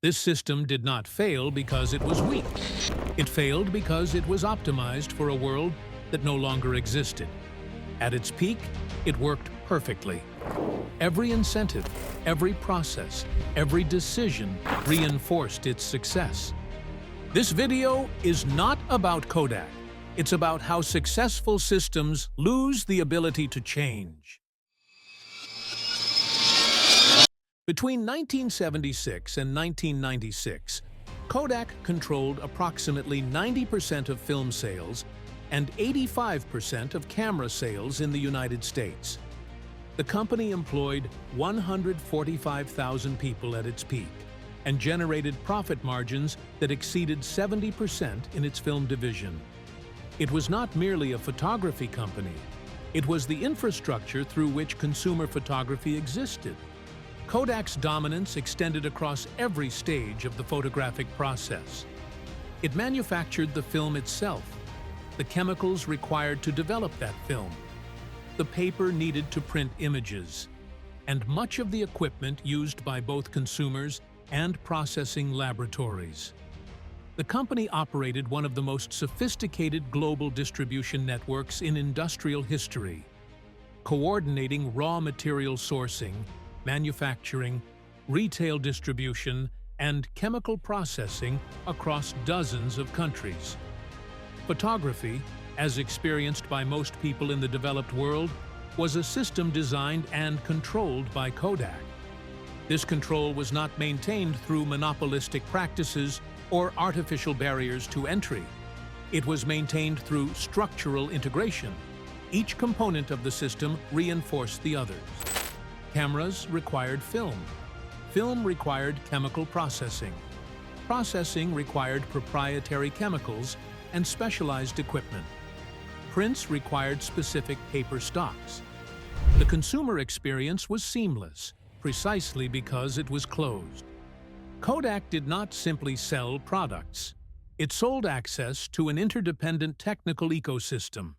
This system did not fail because it was weak. It failed because it was optimized for a world that no longer existed. At its peak, it worked perfectly. Every incentive, every process, every decision reinforced its success. This video is not about Kodak. It's about how successful systems lose the ability to change. Between 1976 and 1996, Kodak controlled approximately 90% of film sales and 85% of camera sales in the United States. The company employed 145,000 people at its peak and generated profit margins that exceeded 70% in its film division. It was not merely a photography company. It was the infrastructure through which consumer photography existed. Kodak's dominance extended across every stage of the photographic process. It manufactured the film itself, the chemicals required to develop that film, the paper needed to print images, and much of the equipment used by both consumers and processing laboratories. The company operated one of the most sophisticated global distribution networks in industrial history, coordinating raw material sourcing, manufacturing, retail distribution, and chemical processing across dozens of countries. Photography, as experienced by most people in the developed world, was a system designed and controlled by Kodak. This control was not maintained through monopolistic practices or artificial barriers to entry. It was maintained through structural integration. Each component of the system reinforced the others. Cameras required film. Film required chemical processing. Processing required proprietary chemicals and specialized equipment. Prints required specific paper stocks. The consumer experience was seamless, precisely because it was closed. Kodak did not simply sell products. It sold access to an interdependent technical ecosystem.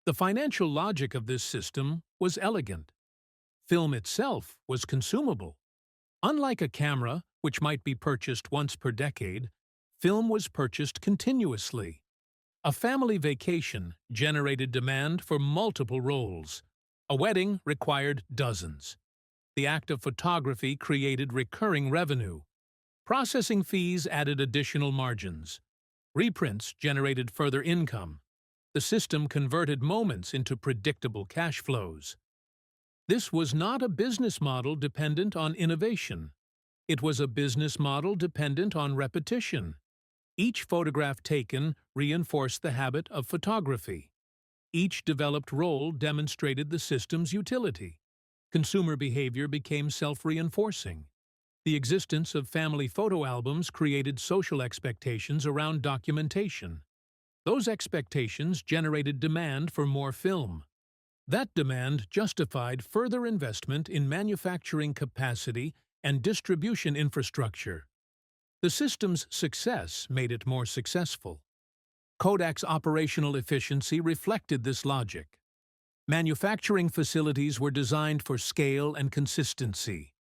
The financial logic of this system was elegant. Film itself was consumable. Unlike a camera, which might be purchased once per decade, film was purchased continuously. A family vacation generated demand for multiple rolls. A wedding required dozens. The act of photography created recurring revenue. Processing fees added additional margins. Reprints generated further income. The system converted moments into predictable cash flows. This was not a business model dependent on innovation. It was a business model dependent on repetition. Each photograph taken reinforced the habit of photography. Each developed role demonstrated the system's utility. Consumer behavior became self-reinforcing. The existence of family photo albums created social expectations around documentation. Those expectations generated demand for more film. That demand justified further investment in manufacturing capacity and distribution infrastructure. The system's success made it more successful. Kodak's operational efficiency reflected this logic. Manufacturing facilities were designed for scale and consistency.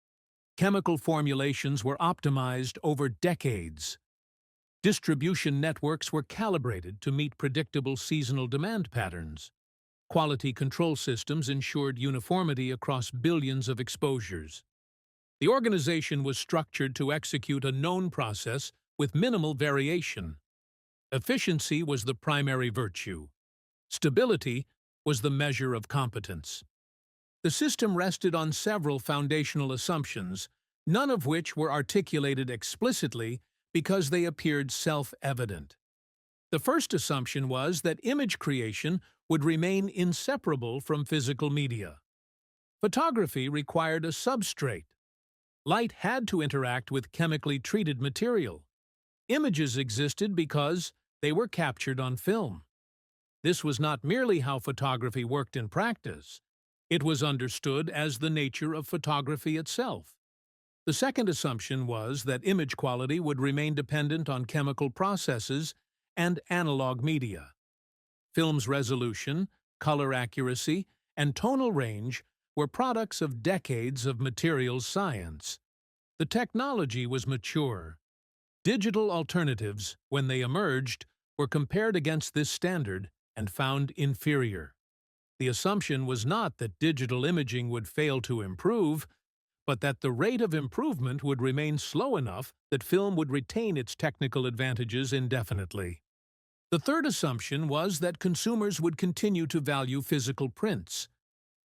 Chemical formulations were optimized over decades. Distribution networks were calibrated to meet predictable seasonal demand patterns. Quality control systems ensured uniformity across billions of exposures. The organization was structured to execute a known process with minimal variation. Efficiency was the primary virtue. Stability was the measure of competence. The system rested on several foundational assumptions, none of which were articulated explicitly because they appeared self-evident. The first assumption was that image creation would remain inseparable from physical media. Photography required a substrate. Light had to interact with chemically treated material. Images existed because they were captured on film. This was not merely how photography worked in practice. It was understood as the nature of photography itself. The second assumption was that image quality would remain dependent on chemical processes and analog media. Film's resolution, color accuracy, and tonal range were products of decades of materials science. The technology was mature. Digital alternatives, when they emerged, were compared against this standard and found inferior. The assumption was not that digital imaging would fail to improve, but that the rate of improvement would remain slow enough that film would retain its technical advantages indefinitely. The third assumption was that consumers would continue to value physical prints.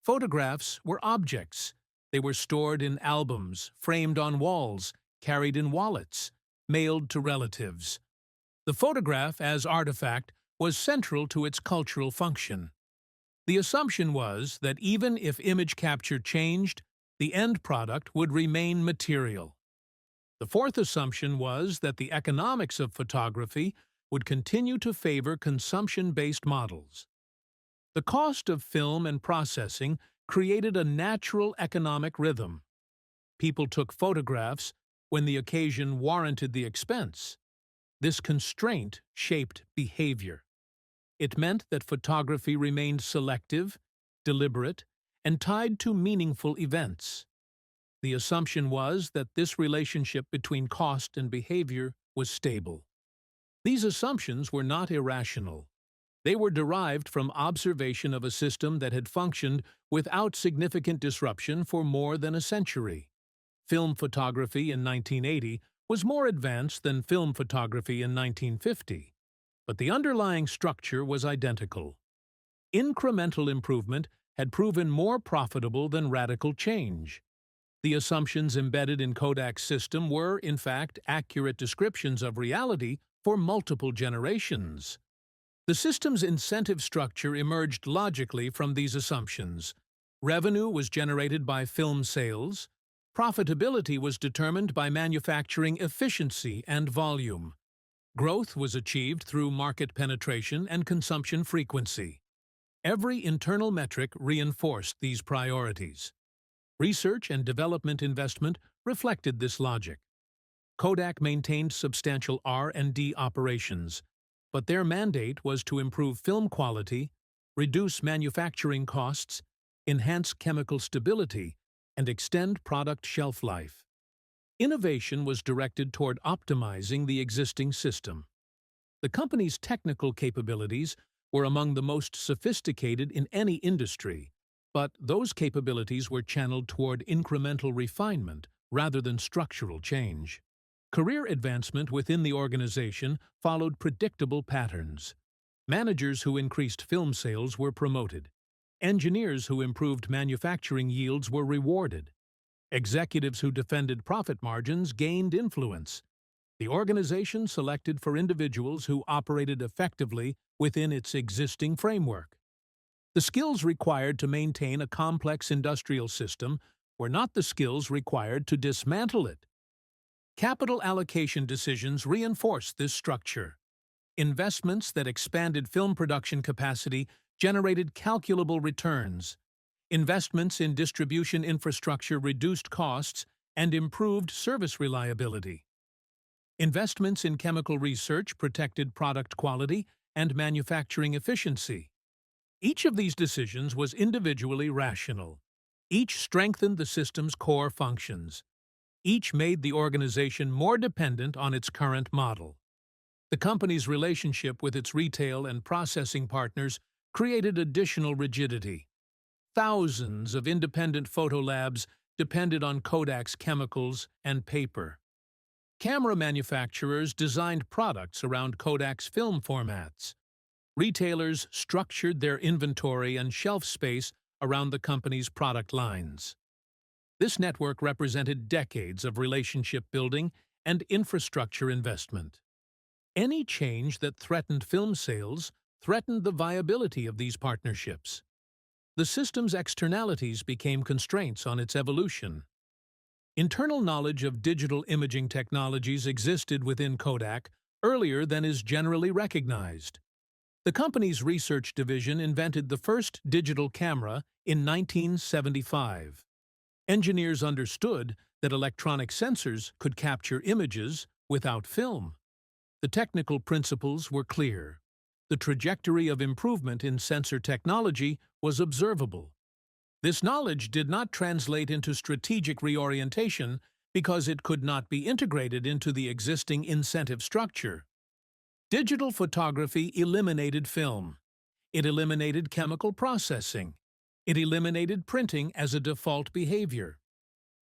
Photographs were objects. They were stored in albums, framed on walls, carried in wallets, mailed to relatives. The photograph, as artifact, was central to its cultural function. The assumption was that even if image capture changed, the end product would remain material. The fourth assumption was that the economics of photography would continue to favor consumption-based models. The cost of film and processing created a natural economic rhythm. People took photographs when the occasion warranted the expense. This constraint shaped behavior. It meant that photography remained selective, deliberate, and tied to meaningful events. The assumption was that this relationship between cost and behavior was stable. These assumptions were not irrational. They were derived from observation of a system that had functioned without significant disruption for more than a century. Film photography in 1980 was more advanced than film photography in 1950, but the underlying structure was identical. Incremental improvement had proven more profitable than radical change. The assumptions embedded in Kodak's system were, in fact, accurate descriptions of reality for multiple generations. The system's incentive structure emerged logically from these assumptions. Revenue was generated by film sales. Profitability was determined by manufacturing efficiency and volume. Growth was achieved through market penetration and consumption frequency. Every internal metric reinforced these priorities. Research and development investment reflected this logic. Kodak maintained substantial R&D operations, but their mandate was to improve film quality, reduce manufacturing costs, enhance chemical stability, and extend product shelf life. Innovation was directed toward optimizing the existing system. The company's technical capabilities were among the most sophisticated in any industry, but those capabilities were channeled toward incremental refinement rather than structural change. Career advancement within the organization followed predictable patterns. Managers who increased film sales were promoted. Engineers who improved manufacturing yields were rewarded. Executives who defended profit margins gained influence. The organization selected for individuals who operated effectively within its existing framework. The skills required to maintain a complex industrial system were not the skills required to dismantle it. Capital allocation decisions reinforced this structure. Investments that expanded film production capacity generated calculable returns. Investments in distribution infrastructure reduced costs and improved service reliability. Investments in chemical research protected product quality and manufacturing efficiency. Each of these decisions was individually rational. Each strengthened the system's core functions. Each made the organization more dependent on its current model. The company's relationship with its retail and processing partners created additional rigidity. Thousands of independent photo labs depended on Kodak's chemicals and paper. Camera manufacturers designed products around Kodak's film formats. Retailers structured their inventory and shelf space around the company's product lines. This network represented decades of relationship building and infrastructure investment. Any change that threatened film sales threatened the viability of these partnerships. The system's externalities became constraints on its evolution. Internal knowledge of digital imaging technologies existed within Kodak earlier than is generally recognized. The company's research division invented the first digital camera in 1975. Engineers understood that electronic sensors could capture images without film. The technical principles were clear. The trajectory of improvement in sensor technology was observable. This knowledge did not translate into strategic reorientation, because it could not be integrated into the existing incentive structure. Digital photography eliminated film. It eliminated chemical processing. It eliminated printing as a default behavior.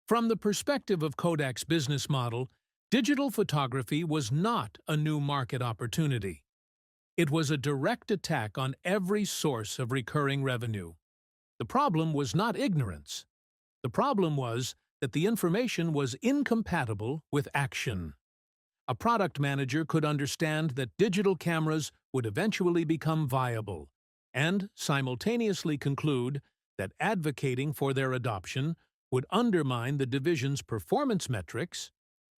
From the perspective of Kodak's business model, digital photography was not a new market opportunity. It was a direct attack on every source of recurring revenue. The problem was not ignorance. The problem was that the information was incompatible with action. A product manager could understand that digital cameras would eventually become viable, and simultaneously conclude that advocating for their adoption would undermine the division's performance metrics,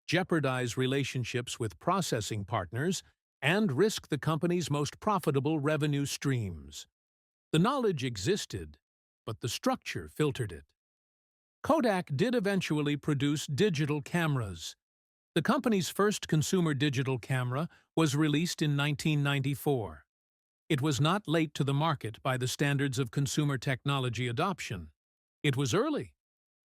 jeopardize relationships with processing partners, and risk the company's most profitable revenue streams. The knowledge existed, but the structure filtered it. Kodak did eventually produce digital cameras. The company's first consumer digital camera was released in 1994. It was not late to the market by the standards of consumer technology adoption. It was early.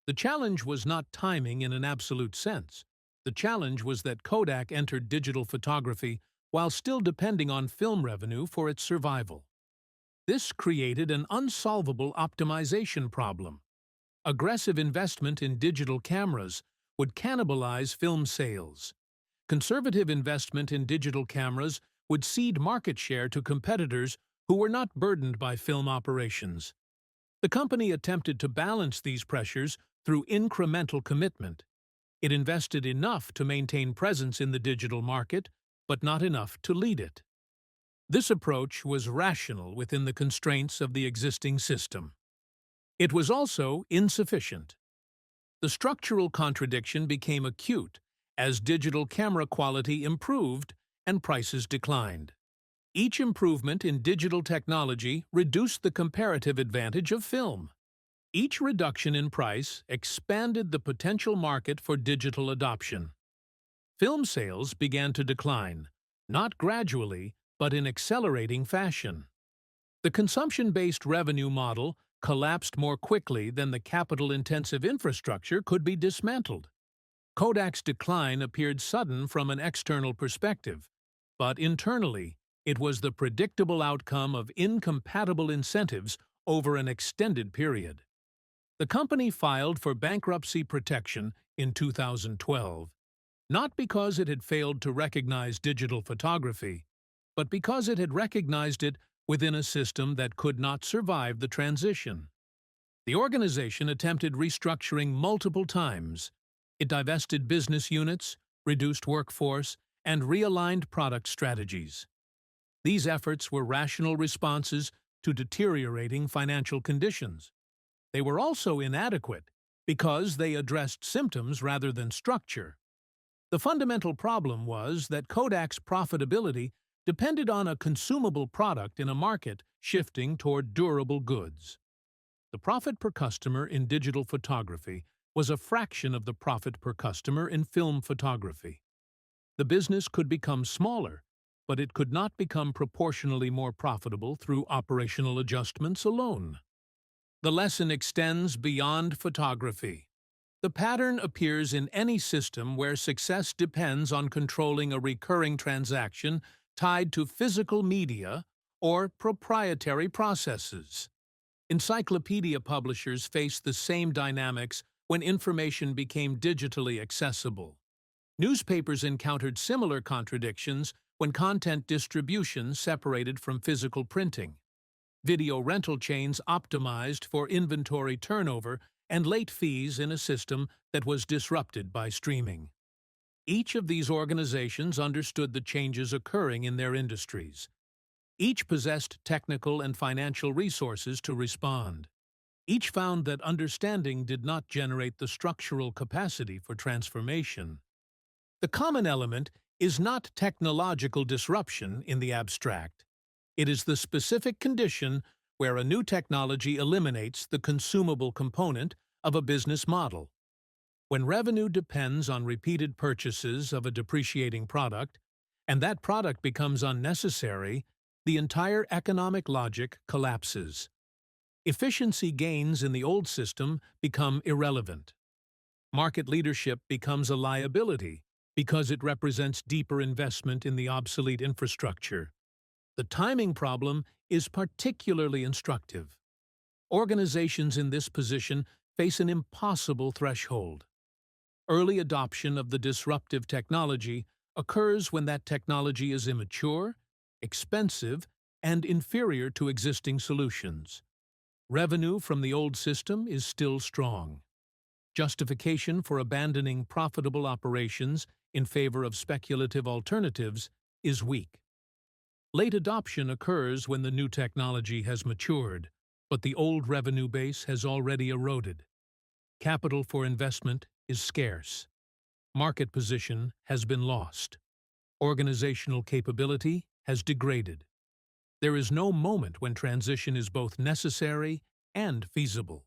The challenge was not timing in an absolute sense. The challenge was that Kodak entered digital photography while still depending on film revenue for its survival. This created an unsolvable optimization problem. Aggressive investment in digital cameras would cannibalize film sales. Conservative investment in digital cameras would cede market share to competitors who were not burdened by film operations. The company attempted to balance these pressures through incremental commitment. It invested enough to maintain presence in the digital market, but not enough to lead it. This approach was rational within the constraints of the existing system. It was also insufficient. The structural contradiction became acute as digital camera quality improved and prices declined. Each improvement in digital technology reduced the comparative advantage of film. Each reduction in price expanded the potential market for digital adoption. Film sales began to decline, not gradually, but in accelerating fashion. The consumption-based revenue model collapsed more quickly than the capital-intensive infrastructure could be dismantled. Kodak's decline appeared sudden from an external perspective, but internally, it was the predictable outcome of incompatible incentives over an extended period. The company filed for bankruptcy protection in 2012, not because it had failed to recognize digital photography, but because it had recognized it within a system that could not survive the transition. The organization attempted restructuring multiple times. It divested business units, reduced workforce, and realigned product strategies. These efforts were rational responses to deteriorating financial conditions. They were also inadequate because they addressed symptoms rather than structure. The fundamental problem was that Kodak's profitability depended on a consumable product in a market shifting toward durable goods. The profit per customer in digital photography was a fraction of the profit per customer in film photography. The business could become smaller, but it could not become proportionally more profitable through operational adjustments alone. The lesson extends beyond photography. The pattern appears in any system where success depends on controlling a recurring transaction tied to physical media or proprietary processes. Encyclopedia publishers faced the same dynamics when information became digitally accessible. Newspapers encountered similar contradictions when content distribution separated from physical printing. Video rental chains optimized for inventory turnover and late fees in a system that was disrupted by streaming. Each of these organizations understood the changes occurring in their industries. Each possessed technical and financial resources to respond. Each found that understanding did not generate the structural capacity for transformation. The common element is not technological disruption in the abstract. It is the specific condition where a new technology eliminates the consumable component of a business model. When revenue depends on repeated purchases of a depreciating product, and that product becomes unnecessary, the entire economic logic collapses. Efficiency gains in the old system become irrelevant. Market leadership becomes a liability because it represents deeper investment in the obsolete infrastructure. The timing problem is particularly instructive. Organizations in this position face an impossible threshold. Early adoption of the disruptive technology occurs when that technology is immature, expensive, and inferior to existing solutions. Revenue from the old system is still strong. Justification for abandoning profitable operations in favor of speculative alternatives is weak. Late adoption occurs when the new technology has matured, but the old revenue base has already eroded. Capital for investment is scarce. Market position has been lost. Organizational capability has degraded. There is no moment when transition is both necessary and feasible.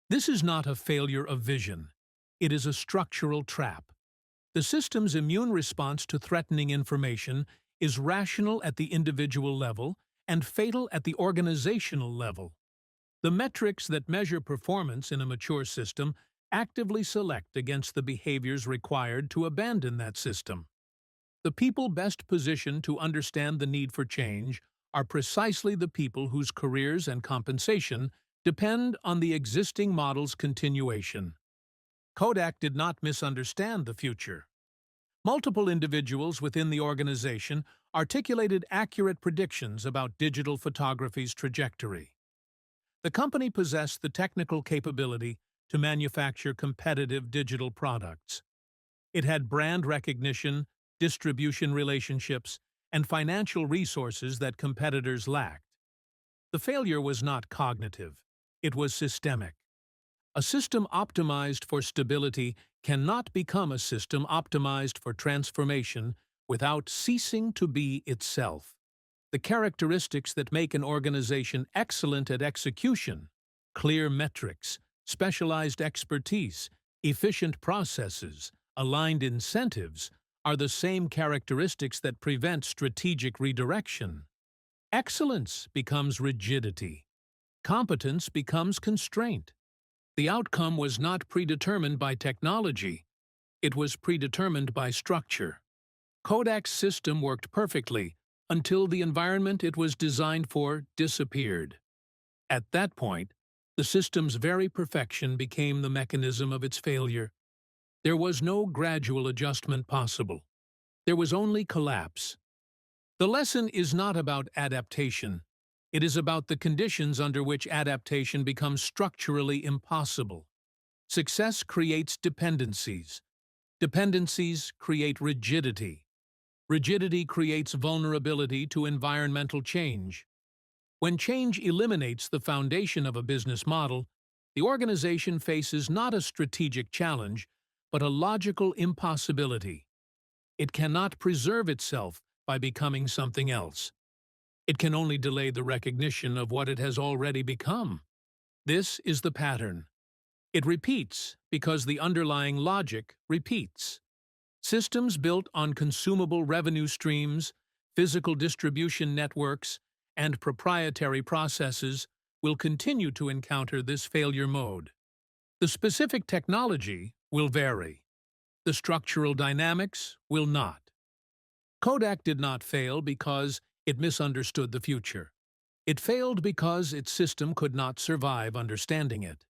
This is not a failure of vision. It is a structural trap. The system's immune response to threatening information is rational at the individual level and fatal at the organizational level. The metrics that measure performance in a mature system actively select against the behaviors required to abandon that system. The people best positioned to understand the need for change are precisely the people whose careers and compensation depend on the existing model's continuation. Kodak did not misunderstand the future. Multiple individuals within the organization articulated accurate predictions about digital photography's trajectory. The company possessed the technical capability to manufacture competitive digital products. It had brand recognition, distribution relationships, and financial resources that competitors lacked. The failure was not cognitive. It was systemic. A system optimized for stability cannot become a system optimized for transformation without ceasing to be itself. The characteristics that make an organization excellent at execution, clear metrics, specialized expertise, efficient processes, aligned incentives, are the same characteristics that prevent strategic redirection. Excellence becomes rigidity. Competence becomes constraint. The outcome was not predetermined by technology. It was predetermined by structure. Kodak's system worked perfectly until the environment it was designed for disappeared. At that point, the system's very perfection became the mechanism of its failure. There was no gradual adjustment possible. There was only collapse. The lesson is not about adaptation. It is about the conditions under which adaptation becomes structurally impossible. Success creates dependencies. Dependencies create rigidity. Rigidity creates vulnerability to environmental change. When change eliminates the foundation of a business model, the organization faces not a strategic challenge, but a logical impossibility. It cannot preserve itself by becoming something else. It can only delay the recognition of what it has already become. This is the pattern. It repeats because the underlying logic repeats. Systems built on consumable revenue streams, physical distribution networks, and proprietary processes will continue to encounter this failure mode. The specific technology will vary. The structural dynamics will not. Kodak did not fail because it misunderstood the future. It failed because its system could not survive understanding it.